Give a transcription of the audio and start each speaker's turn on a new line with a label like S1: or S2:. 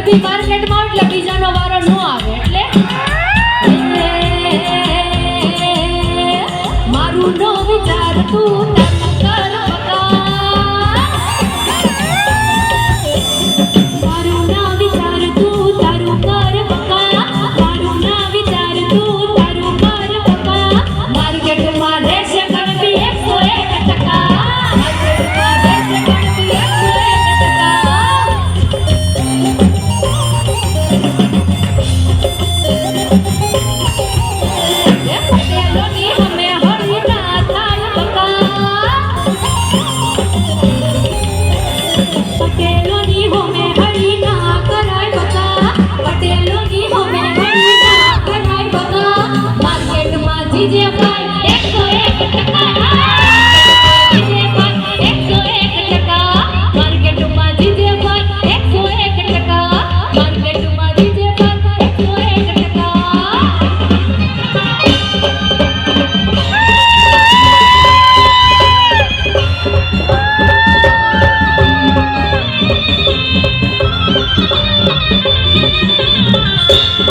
S1: બધી માર્કેટમાં એટલે બીજાનો વારો ન આવે એટલે મારું નો વિચાર તું તારું કર બકા મારું ના વિચાર તું તારું કર બકા મારું ના વિચાર તું તારું કર બકા માર્કેટમાં રહેશે ગણતી 101%. માર્કેટમાં રહેશે ગણતી 101%.